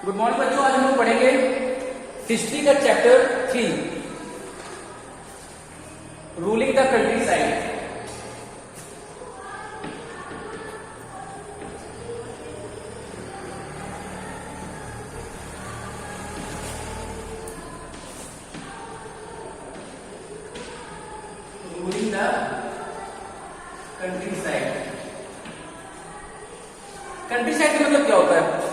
Good morning बच्चों, आज हम लोग पढ़ेंगे हिस्ट्री का chapter 3 ruling the country side. Ruling the country side. Country side का मतलब क्या होता है?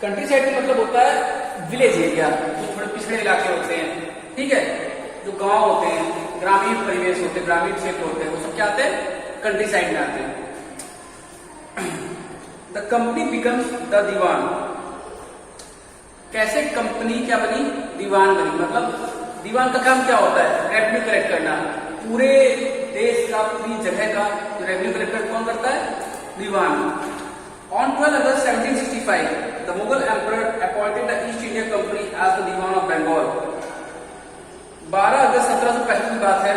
कंट्री साइड का मतलब होता है विलेज एरिया, जो थोड़े पिछड़े इलाके होते हैं, ठीक है, जो गांव होते हैं, ग्रामीण परिवेश होते हैं, ग्रामीण क्षेत्र होते हैं, वो सब क्या आते हैं? कंट्री साइड में आते हैं। द कंपनी बिकम्स द दीवान। कैसे कंपनी क्या बनी? दीवान बनी। मतलब दीवान का काम क्या होता है? रेवेन्यू कलेक्ट करना। पूरे देश का, पूरी जगह का रेवेन्यू कलेक्ट कौन करता है? दीवान। On 12 August 1765, the Mughal Emperor appointed the East India Company as the Diwan of Bengal. 12 अगस्त 1765 की बात है।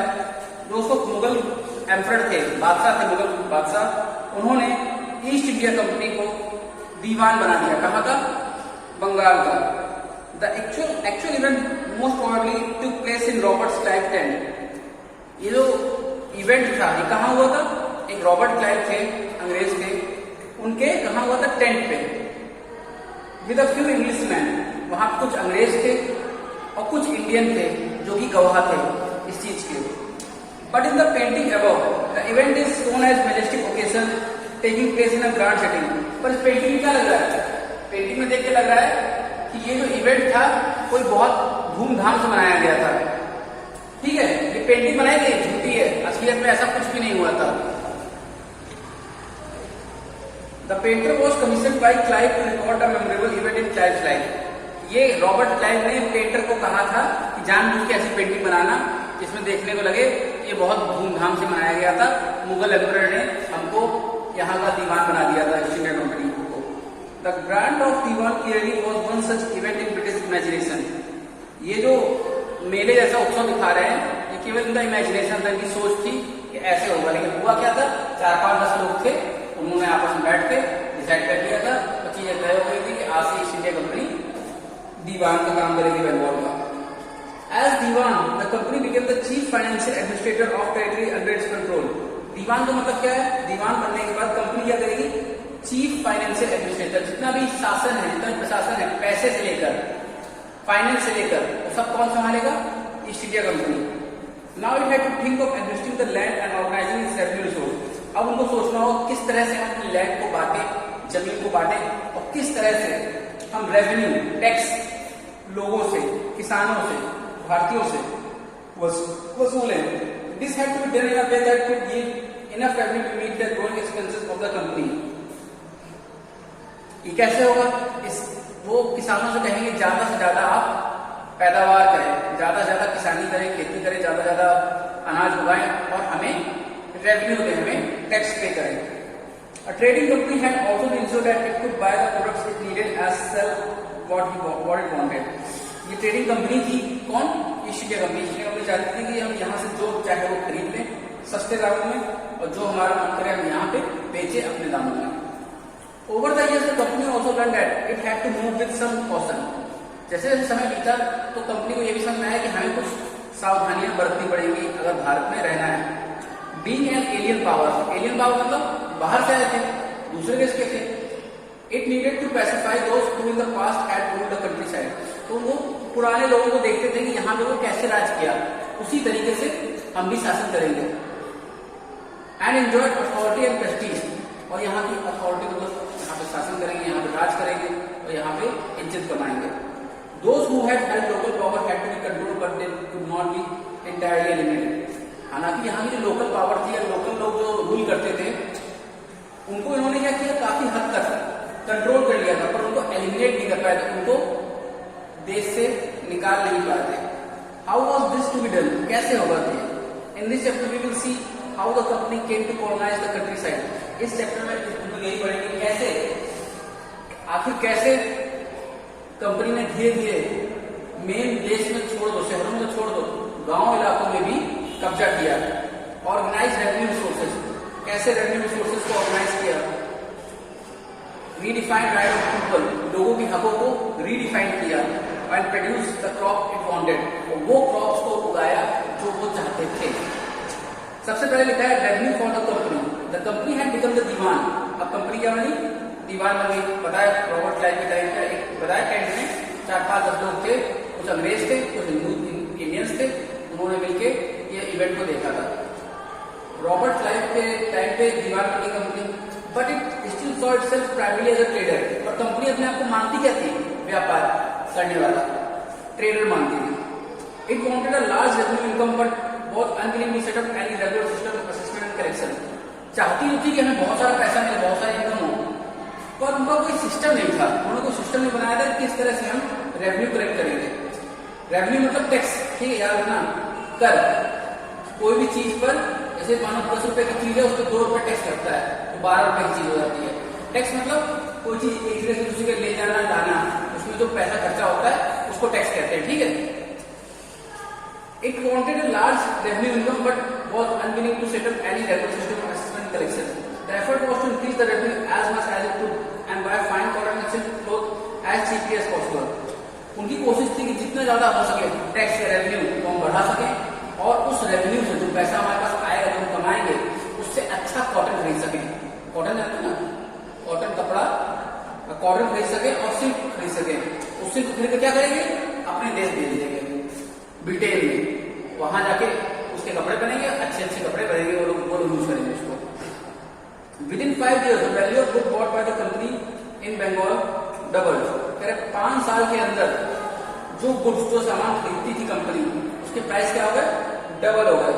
दोस्तों, मुगल एम्परर थे, बादशाह थे, मुगल बादशाह, उन्होंने ईस्ट इंडिया कंपनी को दीवान बना दिया। कहाँ का? बंगाल का। The actual event most probably took place in Robert Clive tent. ये जो इवेंट था, ये कहाँ हुआ था? एक रॉबर्ट क्लाइव थे, अंग्रेज थे, उनके कहा हुआ था? टेंट पे। With a few Englishman. वहां कुछ अंग्रेज थे और कुछ इंडियन थे जो कि गवाह थे इस चीज के। But in the painting above the event is shown as majestic occasion taking place in a grand setting. पर इस पेंटिंग में क्या लग रहा है? पेंटिंग में देख के लग रहा है कि ये जो इवेंट था कोई बहुत धूमधाम से मनाया गया था। ठीक है, ये पेंटिंग बनाई गई, झूठी है, असलियत में ऐसा कुछ भी नहीं हुआ था। The painter was commissioned by Clive to record a memorable event in Clive's life. ये रॉबर्ट क्लाइव ने पेंटर को कहा था कि जानबूझ के ऐसी पेंटिंग बनाना जिसमें देखने को लगे ये बहुत धूमधाम से मनाया गया था, मुगल एम्परर ने हमको यहाँ का दीवान बना दिया था ईस्ट इंडिया कंपनी को। The grant of diwan clearly was one such event in British imagination. ये जो मेले जैसा उत्सव दिखा रहे हैं, ये केवल इनका इमेजिनेशन था, इनकी सोच थी कि ऐसे होगा, लेकिन हुआ क्या था? 4-5-10 लोग थे, उन्होंने आपस में बैठ के डिसाइड कर लिया था और चीजें तय हो गई थी कि आज से ईस्ट इंडिया कंपनी दीवान का काम करेगी बंगाल का। As diwan the company became the chief financial administrator of territory under its control. दीवान का मतलब क्या है? दीवान बनने के बाद कंपनी क्या करेगी? Chief financial administrator. जितना भी शासन है, जितना प्रशासन है, पैसे से लेकर फाइनेंस से लेकर, वो सब कौन संभालेगा? East India company. Now it had to think of administering the land and organising its revenue resource. अब उनको सोचना हो किस तरह से हम अपनी लैंड को बांटे, जमीन को बांटे, और किस तरह से हम रेवेन्यू टैक्स लोगों से, किसानों से, भारतीयों से वसूलें। This had to be done in a way that could give enough revenue to meet the growing expenses of the company. ये कैसे होगा? वो किसानों से कहेंगे ज्यादा से ज्यादा आप पैदावार करें, ज्यादा से ज्यादा किसानी करें, खेती करें, ज्यादा से ज्यादा अनाज उगाएं और हमें रेवेन्यू दें, हमें टैक्स पे करें। A trading company had also to ensure that it could buy the products it needed as sell what it wanted. ये ट्रेडिंग कंपनी थी, कौन? East India company. East India company चाहती थी कि हम यहाँ से जो चाहे वो खरीद लें सस्ते दामों में, और जो हमारा मन करे हम यहाँ पे बेचे अपने दामों में। Over the years the company also learn that it had to move with some caution. जैसे जैसे समय बीता तो कंपनी को ये भी समझ में आया कि हमें कुछ सावधानियां बरतनी पड़ेंगी अगर भारत में रहना है। Being an alien power, alien power मतलब बाहर से आए थे, दूसरे देश के थे। It needed to pacify those who in the past had ruled the countryside. तो वो पुराने लोगों को देखते थे कि यहाँ पे वो कैसे राज किया, उसी तरीके से हम भी शासन करेंगे। And enjoyed authority and prestige, और यहाँ की अथॉरिटी मतलब यहाँ पे शासन करेंगे, यहाँ पे राज करेंगे और यहाँ पे इज्जत कमाएंगे। Those who had held local power had to be controlled, but they could not be entirely eliminated. हालांकि यहाँ की जो लोकल पावर थी या लोकल लोग जो रूल करते थे, उनको इन्होंने क्या किया? काफी हद तक कंट्रोल कर लिया था, पर उनको एलिमिनेट नहीं कर पाए थे, उनको देश से निकाल नहीं पाए थे। How was this to be done? कैसे होगा ये? In this chapter we will see how the company came to colonise the countryside. इस चैप्टर में यही पढ़ेंगे कैसे, आखिर कैसे कंपनी ने धीरे धीरे मेन देश में छोड़ दो, शहरों में छोड़ दो, गांव इलाकों में भी कब्जा किया। ऑर्गेनाइज रेवेन्यू रिसोर्सेज, कैसे रेवेन्यू रिसोर्सेज को ऑर्गेनाइज किया। रीडिफाइंड राइट ऑफ पीपल, लोगों के हकों को रीडिफाइन किया, and produce the crop it wanted, और वो क्रॉप्स को उगाया जो वो चाहते थे। सबसे पहले लिखा है revenue for the company had become the Diwan. अब कंपनी क्या बनी? दीवान बन गई। बताया रॉबर्ट क्लाइव के टाइम पे एक बताया टेंट में 4-5 लोग थे, कुछ अंग्रेज थे, कुछ हिंदू इंडियंस थे, उन्होंने मिलके ये इवेंट को देखा था। रॉबर्ट क्लाइव के टाइम पे दीवान बनी company, but it still saw itself primarily as a trader. और कंपनी अपने आप को मानती क्या थी? व्यापार करने वाला, ट्रेडर मानती थी। It wanted a large revenue income but बहुत unwilling to set up any regular system of assessment and collection. चाहती थी कि हमें बहुत सारा पैसा मिले, बहुत सारी इनकम हो, पर उनका कोई सिस्टम नहीं था। उन्होंने कोई सिस्टम नहीं बनाया था किस तरह से हम रेवेन्यू कलेक्ट करेंगे। रेवेन्यू मतलब टैक्स, ठीक है याद रखना, कर। कोई भी चीज पर जैसे मानो 10 रुपए की चीज है, उस पर 2 रुपए टैक्स लगता है, तो 12 रुपए की चीज हो जाती है। टैक्स मतलब कोई चीज एक जगह से दूसरी जगह ले जाना, लाना, उसमें जो पैसा खर्चा होता है उसको टैक्स कहते हैं, ठीक है। It wanted a large revenue income but was unwilling to set up any regular system of assessment and collection. The effort was to increase the revenue as much as it could and by fine cotton exchange cloth as cheaply as possible. उनकी कोशिश थी कि जितना ज्यादा हो सके tax या revenue को हम बढ़ा सकें, और उस रेवेन्यू से जो पैसा हमारे पास आएगा, जो हम कमाएंगे, उससे अच्छा कॉटन खरीद सकें। कॉटन जानते हैं ना, कॉटन कपड़ा, कॉटन खरीद सके और सिल्क खरीद सके। उस सिल्क खरीद के क्या करेंगे? अपने देश भेज देंगे, ब्रिटेन में, वहां जाके उसके कपड़े बनेंगे, अच्छे अच्छे कपड़े बनेंगे, वो लोग यूज करेंगे उसको। Within 5 years the value of good bought by the company in Bengal double. 5 साल के अंदर जो गुड्स, जो सामान खरीदती थी कंपनी, उसके प्राइस क्या हो गए? डबल हो गए।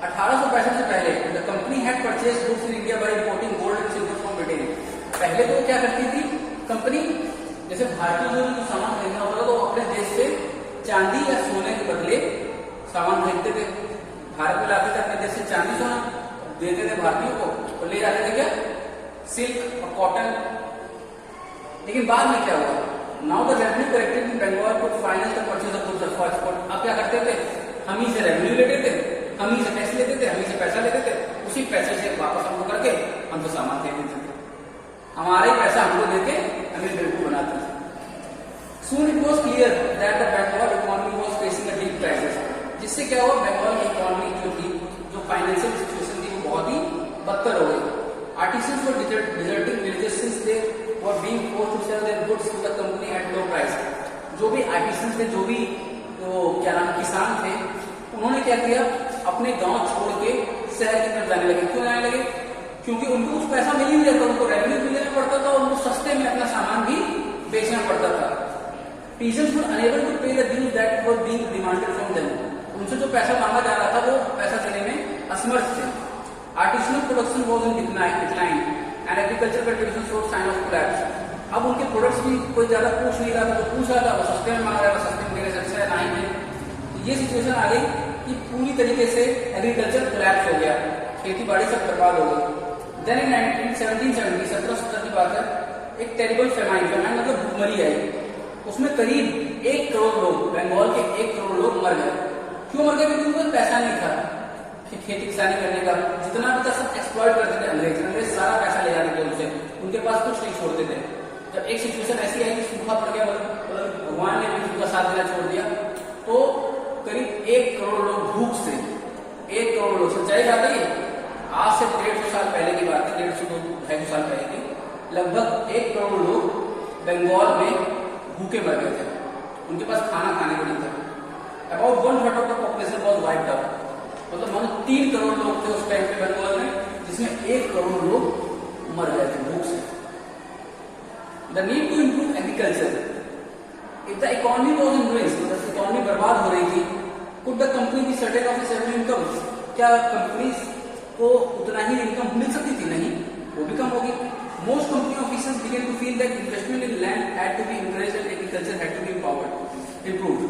1865 से पहले the company had purchase goods in India by importing gold and silver from Britain. पहले तो क्या करती थी कंपनी, जैसे भारतीय जो सामान खरीदना होता था तो अपने देश से चांदी या सोने के बदले सामान खरीदते थे, भारत में लाते थे अपने देश से चांदी सोना, देते थे भारतीयों को, और ले जाते थे क्या? सिल्क और कॉटन। लेकिन बाद में क्या हुआ? Now the revenue collected in Bengal could finance the purchase of goods for export. अब क्या करते थे? हम ही से रेवेन्यू लेते थे, हम ही से टैक्स लेते थे, हम ही से पैसा लेते थे, उसी पैसे से वापस हमको करके हम तो सामान दे देते थे, हमारा ही पैसा हमको देके हमें बेवकूफ बनाते थे। Soon it was clear that the Bengal economy was facing a deep crisis. जिससे क्या हुआ? बंगाल की इकोनॉमी जो थी, जो फाइनेंशियल सिचुएशन थी, वो बहुत ही बदतर हो गई। Artisans were deserting villages since they were being forced to sell their goods to the company at low price. जो भी आर्टिसंस थे, जो भी क्या नाम किसान थे, उन्होंने क्या किया? अपने गांव छोड़ के शहर की तरफ जाने लगे। क्यों जाने लगे? क्योंकि उनको कुछ पैसा मिल ही नहीं रहता, उनको रेवेन्यू भी देना पड़ता था, और उनको सस्ते में अपना सामान भी बेचना पड़ता था। Peasants were unable to pay the dues that were being demanded from them. उनसे जो पैसा मांगा जा रहा था वो पैसा देने में असमर्थ थे। Artisanal production was in decline and agricultural cultivation showed sign of collapse. अब उनके प्रोडक्ट्स भी कोई ज्यादा पूछ नहीं रहा था, तो पूछ रहा था वो सस्ते में मांग रहा था, सस्ते में देने से अच्छा है नहीं है। तो ये सिचुएशन आ गई कि पूरी तरीके से एग्रीकल्चर कोलैप्स हो गया, खेती बाड़ी सब बर्बाद हो गई। देन इन 1770 की बात है, एक टेरिबल फेमाइन मतलब भूखमरी आई। उसमें करीब 1 करोड़ लोग, बंगाल के 1 करोड़ लोग मर गए। क्यों मर गए? क्योंकि उनको पैसा नहीं था खेती किसानी करने का। जितना भी था सब एक्सप्लॉइट करते थे अंग्रेज सारा पैसा ले जाते थे उनसे, उनके पास कुछ नहीं छोड़ते थे। जब एक सिचुएशन ऐसी आई कि सूखा पड़ गया, मतलब भगवान ने भी उनका साथ देना छोड़ दिया, तो करीब 1 करोड़ लोग भूख से, 1 करोड़ लोग, सच्चाई बात है। आज से 150 साल पहले की बात है, 150-250 साल पहले की, लगभग 1 करोड़ लोग बंगाल में भूखे मर गए थे, उनके पास खाना खाने को नहीं था। About 1/3 of the population was wiped out. मतलब मानो 3 करोड़ लोग थे उस टाइम पे बंगाल में, जिसमें 1 करोड़ लोग मर गए थे भूख से। The need to improve agriculture. If the economy was in ruins, economy बर्बाद हो रही थी, could the company be certain of its revenue income. क्या कंपनीज को उतना ही इनकम मिल सकती थी? नहीं, वो भी कम होगी। Most company officials began to feel that investment in land had to be encouraged and agriculture had to be improved.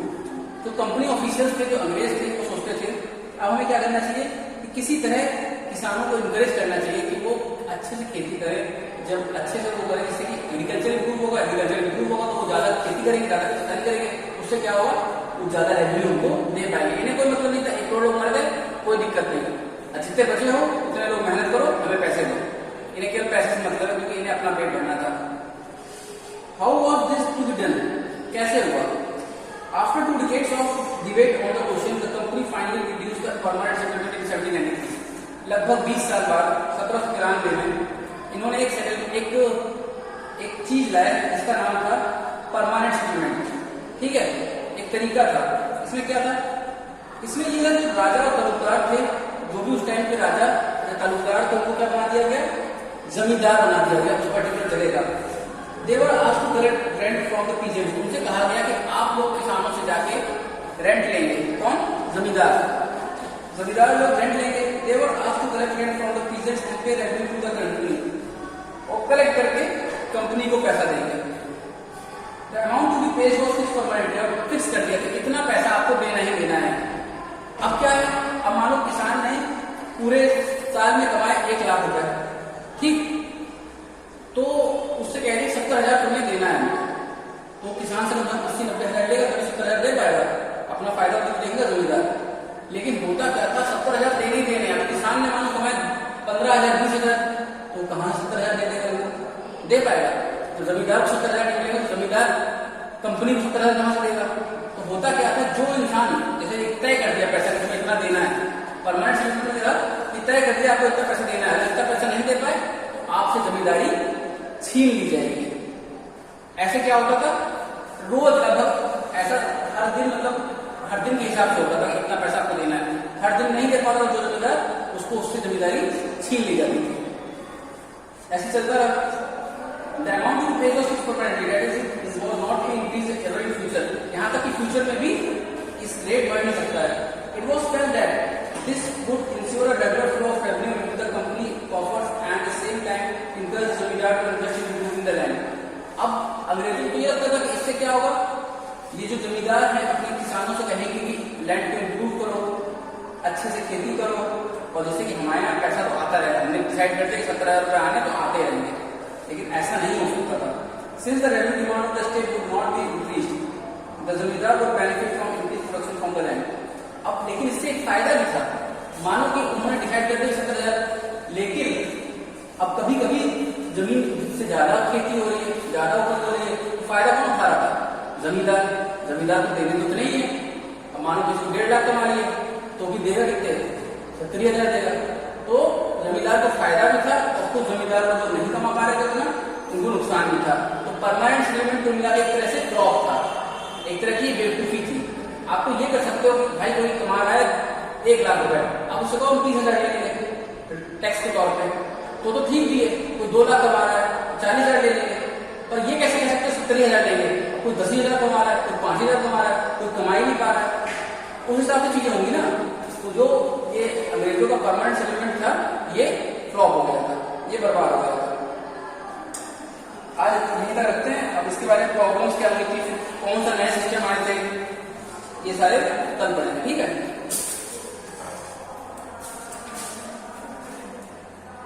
तो कंपनी ऑफिशियल्स थे, जो अंग्रेज थे, वो सोचते थे अब हमें क्या करना चाहिए कि किसी तरह किसानों को इंकरेज करना चाहिए कि वो अच्छे से खेती करें। जब अच्छे से वो करें, जिससे कि एग्रीकल्चर इंप्रूव होगा, एग्रीकल्चर इंप्रूव होगा तो वो ज्यादा खेती करेंगे, ज्यादा किसानी करेंगे, उससे क्या होगा? वो ज्यादा रेवेन्यू उनको दे पाएंगे। इन्हें कोई मतलब नहीं था 1 करोड़ लोग मर गए, कोई दिक्कत नहीं, जितने बचे हो उतने लोग मेहनत करो, हमें पैसे दो। इन्हें केवल पैसे से मतलब है, क्योंकि इन्हें अपना पेट भरना था। How was this to be done, कैसे हुआ? After 2 decades of debate on the question the company finally reduced the permanent settlement in 1793। लगभग 20 साल बाद 1793 में इन्होंने एक चीज लाया जिसका नाम था परमानेंट सेटलमेंट। ठीक है, एक तरीका था। इसमें क्या था? इसमें ये जो राजा और तालुकदार थे, जो भी उस टाइम पे राजा या तालुकदार थे, उनको क्या बना दिया गया? जमींदार बना दिया गया उस पर्टिकुलर जगह का। They were asked to collect rent from the peasants. उनसे कहा गया कि आप लोग किसानों से जाके रेंट लेंगे। कौन? जमींदार। जमींदार लोग रेंट लेंगे। They were asked to collect rent from the peasants and pay revenue to the company, और कलेक्ट करके कंपनी को पैसा देंगे। The amount to be paid was fixed permanent, अब फिक्स कर दिया कि इतना पैसा आपको देना ही देना है। अब क्या है? अब मानो किसान ने पूरे साल में कमाए 1 लाख रुपए, ठीक, तो उससे कह रही 70,000 तुम्हें देना है। तो किसान से 80-90 हजार लेगा, तो 70,000 दे पाएगा, अपना फायदा तो देगा जमींदार। लेकिन होता क्या था? 70,000 देने ही देने। अब किसान ने मानो कमाए 15,000 20,000, तो कहाँ 70,000 दे देगा? दे पाएगा? तो जमींदार को 70,000 निकलेगा, तो जमींदार कंपनी को 70,000 कहां से देगा? तो होता क्या था? जो इंसान जैसे तय कर दिया पैसा तुम्हें इतना देना है, परमानेंट सेटलमेंट में तय कर दिया आपको इतना पैसा देना है, इतना पैसा नहीं दे पाए आपसे जमींदारी छीन ली जाएगी। ऐसे क्या होता था? रोज लगभग ऐसा हर दिन, मतलब हर दिन के हिसाब से होता था इतना पैसा आपको देना है। हर दिन नहीं दे पाता जो जमींदार, उसको उससे जमींदारी छीन ली जाती थी। ऐसे चलता रहा। The amount to pay was fixed permanently, that is was not to increase ever in future. यहाँ तक कि फ्यूचर में भी इस रेट बढ़ नहीं सकता है। It was felt that this would ensure a regular flow of revenue into the company coffers and at the same time encourage जमींदार to invest in improving the land. अब अंग्रेजों को ये लगता था कि इससे क्या होगा? ये जो जमींदार है अपने किसानों से कहेंगे कि लैंड को इम्प्रूव करो, अच्छे से खेती करो, और जैसे कि हमारे यहाँ पैसा तो आता रहे, हमने डिसाइड कर दिया 70,000 रुपये आने तो आते रहेंगे। लेकिन ऐसा नहीं हो सकता था। Since the revenue demand of the state would not be increased, the जमींदार would benefit from increased production from the land. अब लेकिन इससे एक फायदा भी था। मानो कि उन्होंने डिसाइड कर दिया 70,000, लेकिन अब कभी कभी जमीन से ज्यादा खेती हो रही है, ज्यादा उपज हो रही है, तो फायदा कौन उठा रहा था? जमींदार। जमींदार को देने तो नहीं है। अब मानो किसी 1.5 लाख कमा रही है तो भी देगा कितने? 70,000 देगा। तो जमींदार को फायदा भी था, और कुछ जमींदार को जो नहीं कमा पा रहे थे उतना, उनको नुकसान भी था। तो परमानेंट सेटलमेंट को मिला एक तरह से फ्लॉप था, एक तरह की बेवकूफी थी। आपको ये कर सकते हो कि भाई कोई कमा रहा है 1 लाख रुपए, आप उससे कहो 30,000 ले लेंगे टैक्स के तौर पे, तो ठीक भी है। कोई 2 लाख कमा रहा है 40,000 ले लेंगे। पर ये कैसे कह सकते हो 70,000 लेंगे? कोई 10,000 कमा रहा है, कोई 5,000 कमा रहा है, कोई कमाई नहीं पा रहा है, उस हिसाब से चीजें होंगी ना। तो जो ये अंग्रेजों का परमानेंट सेटलमेंट था, ये फ्लॉप हो गया था, ये बर्बाद हो गया था। आज यहीं तक रखते हैं। अब इसके बारे में प्रॉब्लम्स क्या हुई थी, कौन सा नया सिस्टम आए थे, ये सारे कल पढ़ेंगे। ठीक है।